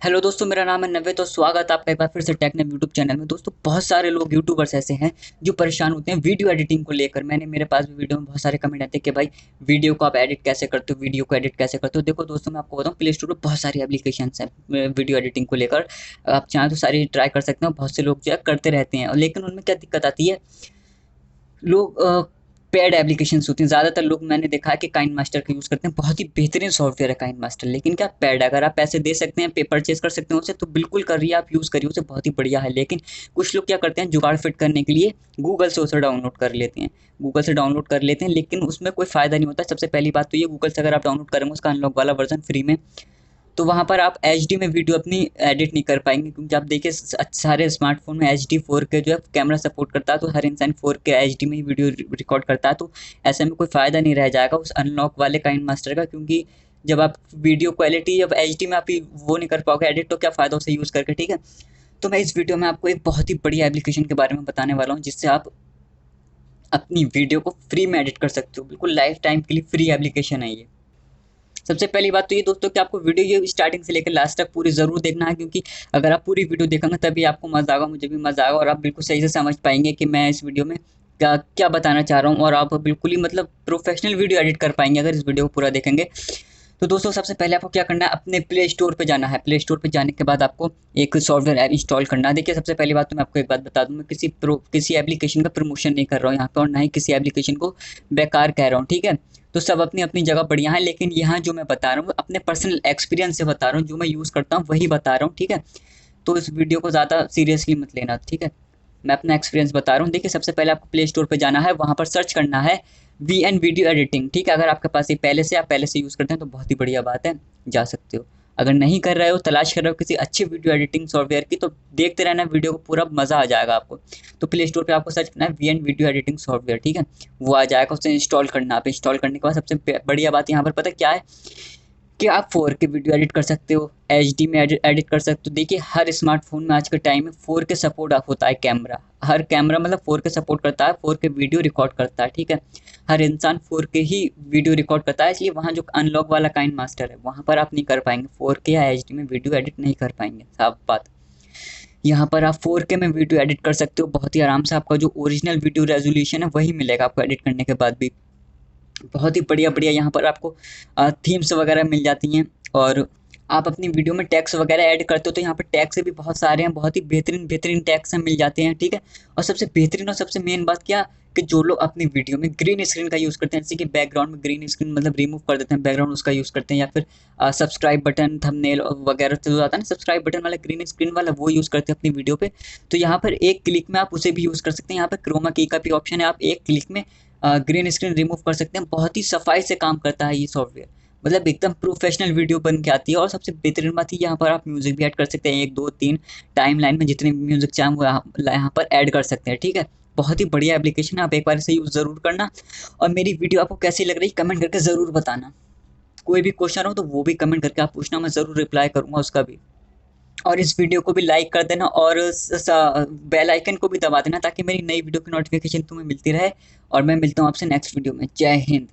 Hello दोस्तों, मेरा नाम है नव्य। तो स्वागत है आपका एक बार फिर से टेक्नव यूट्यूब चैनल में। दोस्तों, बहुत सारे लोग यूट्यूबर्स ऐसे हैं जो परेशान होते हैं वीडियो एडिटिंग को लेकर। मेरे पास भी वीडियो में बहुत सारे कमेंट आते हैं कि भाई वीडियो को आप एडिट कैसे करते हो, वीडियो को एडिट कैसे करते हो। देखो दोस्तों, मैं आपको बताऊँ, प्ले स्टोर पर बहुत सारी एप्लीकेशंस हैं वीडियो एडिटिंग को लेकर। आप चाहें तो सारी ट्राई कर सकते हो। बहुत से लोग जो है करते रहते हैं, लेकिन उनमें क्या दिक्कत आती है, लोग पेड एप्लीकेशंस होती हैं। ज़्यादातर लोग मैंने देखा है कि काइंड मास्टर का यूज़ करते हैं। बहुत ही बेहतरीन सॉफ्टवेयर है काइंड मास्टर, लेकिन क्या पेड है। अगर आप पैसे दे सकते हैं, पे परचेज कर सकते हैं उसे, तो बिल्कुल करिए, आप यूज़ करिए उसे, बहुत ही बढ़िया है। लेकिन कुछ लोग क्या करते हैं, जुगाड़ फिट करने के लिए गूगल से उसे डाउनलोड कर लेते हैं। गूगल से डाउनलोड कर लेते हैं, लेकिन उसमें कोई फ़ायदा नहीं होता। सबसे पहली बात तो ये, गूगल से अगर आप डाउनलोड करेंगे उसका अनलॉक वाला वर्जन फ्री में, तो वहाँ पर आप एचडी में वीडियो अपनी एडिट नहीं कर पाएंगे। क्योंकि आप देखिए सारे स्मार्टफोन में एचडी 4K जो है कैमरा सपोर्ट करता है, तो हर इंसान 4K एचडी में ही वीडियो रिकॉर्ड करता है। तो ऐसे में कोई फ़ायदा नहीं रह जाएगा उस अनलॉक वाले काइंड मास्टर का। क्योंकि जब आप वीडियो क्वालिटी जब एचडी में आप वो नहीं कर पाओगे एडिट, तो क्या फ़ायदा उसे यूज़ करके। ठीक है, तो मैं इस वीडियो में आपको एक बहुत ही बढ़िया एप्लीकेशन के बारे में बताने वाला हूँ, जिससे आप अपनी वीडियो को फ्री में एडिट कर सकते हो। बिल्कुल लाइफ टाइम के लिए फ्री एप्लीकेशन है ये। सबसे पहली बात तो ये दोस्तों कि आपको वीडियो ये स्टार्टिंग से लेकर लास्ट तक पूरी ज़रूर देखना है। क्योंकि अगर आप पूरी वीडियो देखेंगे तभी आपको मज़ा आएगा, मुझे भी मज़ा आएगा, और आप बिल्कुल सही से समझ पाएंगे कि मैं इस वीडियो में क्या क्या बताना चाह रहा हूँ। और आप बिल्कुल ही मतलब प्रोफेशनल वीडियो एडिट कर पाएंगे अगर इस वीडियो को पूरा देखेंगे। तो दोस्तों, सबसे पहले आपको क्या करना है, अपने प्ले स्टोर पे जाना है। प्ले स्टोर पे जाने के बाद आपको एक सॉफ्टवेयर ऐप इंस्टॉल करना है। देखिए, सबसे पहली बात तो मैं आपको एक बात बता दूं, मैं किसी एप्लीकेशन का प्रमोशन नहीं कर रहा हूँ यहाँ पे, और ना ही किसी एप्लीकेशन को बेकार कह रहा हूँ। ठीक है, तो सब अपनी अपनी जगह बढ़िया है, लेकिन यहाँ जो मैं बता रहा हूँ अपने पर्सनल एक्सपीरियंस से बता रहा हूँ, जो मैं यूज़ करता हूँ वही बता रहा हूँ। ठीक है, तो इस वीडियो को ज़्यादा सीरियसली मत लेना। ठीक है, मैं अपना एक्सपीरियंस बता रहा हूँ। देखिए, सबसे पहले आपको प्ले स्टोर पे जाना है, वहाँ पर सर्च करना है वीएन वीडियो एडिटिंग। ठीक है, अगर आपके पास ये पहले से आप पहले से यूज़ करते हैं तो बहुत ही बढ़िया बात है, जा सकते हो। अगर नहीं कर रहे हो, तलाश कर रहे हो किसी अच्छे वीडियो एडिटिंग सॉफ्टवेयर की, तो देखते रहना वीडियो को, पूरा मज़ा आ जाएगा आपको। तो प्ले स्टोर पे आपको सर्च करना है वीएन वीडियो एडिटिंग सॉफ्टवेयर। ठीक है, वो आ जाएगा, उसे इंस्टॉल करना है। आप इंस्टॉल करने के बाद सबसे बढ़िया बात यहाँ पर पता क्या है, कि आप 4K वीडियो एडिट कर सकते हो, एचडी में एडिट कर सकते हो। देखिए, हर स्मार्टफोन में आज के टाइम में 4K सपोर्ट होता है। कैमरा, हर कैमरा मतलब 4K सपोर्ट करता है, 4K वीडियो रिकॉर्ड करता है। ठीक है, हर इंसान 4K ही वीडियो रिकॉर्ड करता है। इसलिए वहाँ जो अनलॉक वाला काइंड मास्टर है, वहाँ पर आप नहीं कर पाएंगे 4K या एचडी में वीडियो एडिट नहीं कर पाएंगे, साफ बात। यहाँ पर आप 4K में वीडियो एडिट कर सकते हो बहुत ही आराम से। आपका जो ओरिजिनल वीडियो रेजोल्यूशन है वही मिलेगा आपको एडिट करने के बाद भी। बहुत ही बढ़िया बढ़िया यहाँ पर आपको थीम्स वगैरह मिल जाती हैं। और आप अपनी वीडियो में टैग्स वगैरह ऐड करते हो, तो यहाँ पर टैग्स भी बहुत सारे हैं, बहुत ही बेहतरीन बेहतरीन टैग्स हैं, मिल जाते हैं। ठीक है, और सबसे बेहतरीन और सबसे मेन बात क्या, कि जो लोग अपनी वीडियो में ग्रीन स्क्रीन का यूज़ करते हैं, जैसे कि बैकग्राउंड में ग्रीन स्क्रीन मतलब रिमूव कर देते हैं बैकग्राउंड, उसका यूज़ करते हैं, या फिर सब्सक्राइब बटन थंबनेल वगैरह जो आता है ना, सब्सक्राइब बटन वाला ग्रीन स्क्रीन वाला, वो यूज़ करते हैं अपनी वीडियो पे। तो यहाँ पर एक क्लिक में आप उसे भी यूज़ कर सकते हैं। यहाँ पर क्रोमा की का भी ऑप्शन है, आप एक क्लिक में ग्रीन स्क्रीन रिमूव कर सकते हैं। बहुत ही सफाई से काम करता है ये सॉफ्टवेयर, मतलब एकदम प्रोफेशनल वीडियो बन के आती है। और सबसे बेहतरीन बात है, यहाँ पर आप म्यूजिक भी ऐड कर सकते हैं, 1 2 3 टाइम लाइन में जितने म्यूजिक चाहें वो यहाँ पर ऐड कर सकते हैं। ठीक है, बहुत ही बढ़िया एप्लीकेशन है, आप एक बार इसे यूज़ ज़रूर करना। और मेरी वीडियो आपको कैसी लग रही है कमेंट करके ज़रूर बताना। कोई भी क्वेश्चन हो तो वो भी कमेंट करके आप पूछना, मैं ज़रूर रिप्लाई करूँगा उसका भी। और इस वीडियो को भी लाइक कर देना, और बेल आइकन को भी दबा देना, ताकि मेरी नई वीडियो की नोटिफिकेशन तुम्हें मिलती रहे। और मैं मिलता हूँ आपसे नेक्स्ट वीडियो में। जय हिंद।